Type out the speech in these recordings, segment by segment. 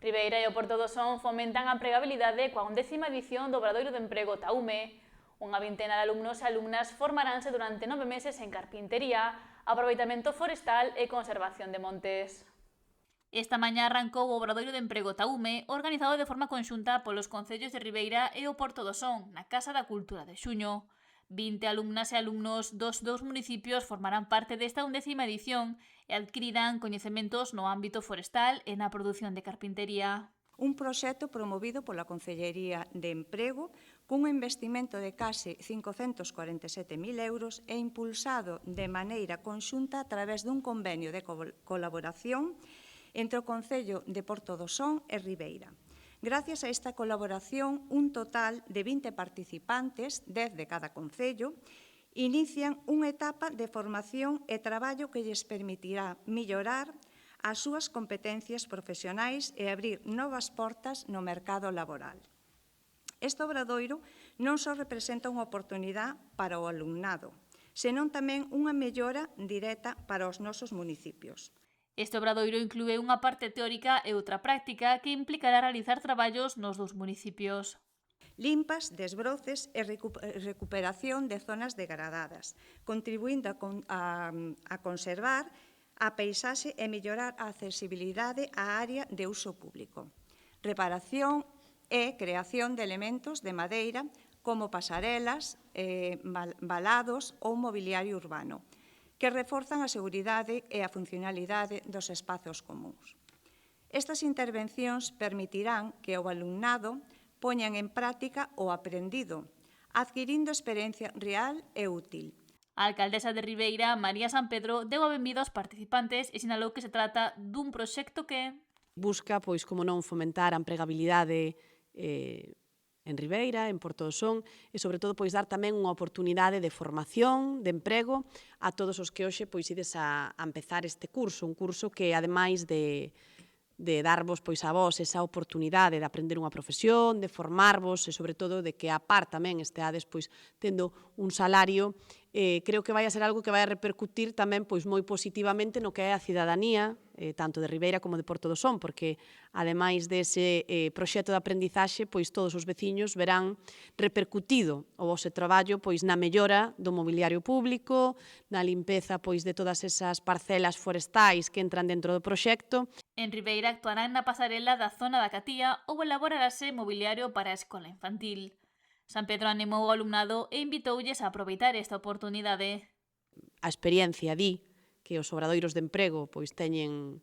Ribeira e o Porto do Son fomentan a empregabilidade coa 11ª edición do Obradoiro de Emprego Taume. Unha vintena de alumnos e alumnas formaránse durante 9 meses en carpintería, aproveitamento forestal e conservación de montes. Esta mañá arrancou o Obradoiro de Emprego Taume, organizado de forma conxunta polos concellos de Ribeira e o Porto do Son, na Casa da Cultura de Xuño. 20 alumnas e alumnos dos dous municipios formarán parte desta 11ª edición e adquirirán coñecementos no ámbito forestal e na produción de carpintería. Un proxecto promovido pola Concellería de Emprego cun investimento de case 547.000 euros e impulsado de maneira conxunta a través dun convenio de colaboración entre o Concello de Porto do Son e Ribeira. Gracias a esta colaboración, un total de 20 participantes, 10 de cada concello, inician unha etapa de formación e traballo que lles permitirá mellorar as súas competencias profesionais e abrir novas portas no mercado laboral. Este obradoiro non só representa unha oportunidade para o alumnado, senón tamén unha mellora directa para os nosos municipios. Este obradoiro inclúe unha parte teórica e outra práctica que implicará realizar traballos nos dous municipios. Limpas, desbroces e recuperación de zonas degradadas, contribuindo a conservar a paisaxe e mellorar a accesibilidade á área de uso público. Reparación e creación de elementos de madeira como pasarelas, valados ou mobiliario urbano, que reforzan a seguridade e a funcionalidade dos espazos comúns. Estas intervencións permitirán que o alumnado poñan en práctica o aprendido, adquirindo experiencia real e útil. A alcaldesa de Ribeira, María San Pedro, deu a benvida aos participantes e sinalou que se trata dun proxecto que busca, pois, como non, fomentar a empregabilidade en Ribeira, en Porto do Son, e, sobre todo, pois, dar tamén unha oportunidade de formación, de emprego, a todos os que hoxe, pois, ides a empezar este curso, un curso que, ademais de darvos, pois, a vos esa oportunidade de aprender unha profesión, de formarvos e, sobre todo, de que a par tamén esteades, pois, tendo un salario, creo que vai a ser algo que vai a repercutir tamén, pois, moi positivamente no que é a cidadanía, tanto de Ribeira como de Porto do Son, porque, ademais dese proxecto de aprendizaxe, pois, todos os veciños verán repercutido o vosso traballo, pois, na mellora do mobiliario público, na limpeza, pois, de todas esas parcelas forestais que entran dentro do proxecto. En Ribeira actuarán na pasarela da zona da Catía ou elaborarase mobiliario para a escola infantil. San Pedro animou o alumnado e invitoulles a aproveitar esta oportunidade. A experiencia di que os obradoiros de emprego pois teñen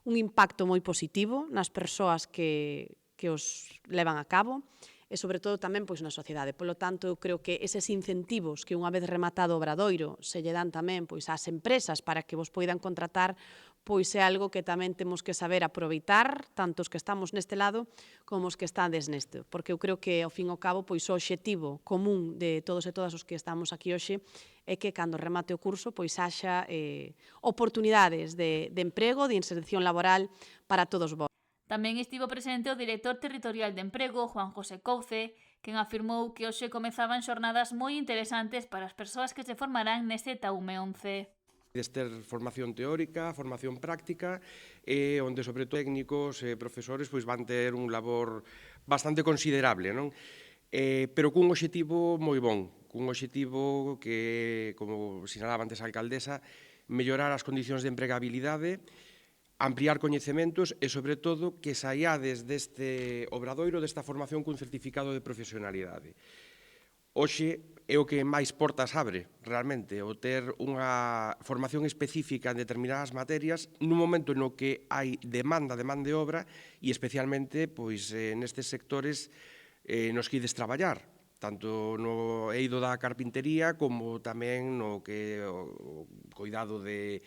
un impacto moi positivo nas persoas que os levan a cabo e, sobre todo, tamén pois na sociedade. Polo tanto, eu creo que eses incentivos que, unha vez rematado o obradoiro, se lle dan tamén pois ás empresas para que vos poidan contratar, pois é algo que tamén temos que saber aproveitar, tanto os que estamos neste lado como os que estades neste, porque eu creo que, ao fin e ao cabo, pois o obxectivo común de todos e todas os que estamos aquí hoxe é que, cando remate o curso, pois haxa oportunidades de emprego, de inserción laboral para todos vós. Tamén estivo presente o director territorial de Emprego, Juan José Couce, quen afirmou que hoxe comezaban xornadas moi interesantes para as persoas que se formarán neste Taume 11. Ter formación teórica, formación práctica, onde, sobre todo, técnicos e profesores pois van ter un labor bastante considerable, non? Pero cun obxectivo moi bon, cun obxectivo que, como sinalaba antes a alcaldesa, mellorar as condicións de empregabilidade, ampliar coñecementos e, sobre todo, que saiades deste obradoiro, desta formación cun certificado de profesionalidade. Hoxe é o que máis portas abre, realmente, o ter unha formación específica en determinadas materias nun momento no que hai demanda de man de obra e, especialmente, pois, nestes sectores nos que ides traballar, tanto no eido da carpintería como tamén no que o cuidado de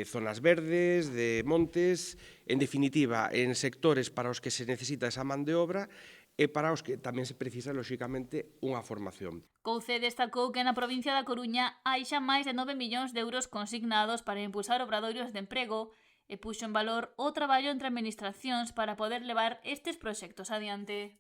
zonas verdes, de montes, en definitiva, en sectores para os que se necesita esa man de obra e para os que tamén se precisa, lóxicamente, unha formación. Couce destacou que na provincia da Coruña hai xa máis de 9 millóns de euros consignados para impulsar obradoiros de emprego e puxo en valor o traballo entre administracións para poder levar estes proxectos adiante.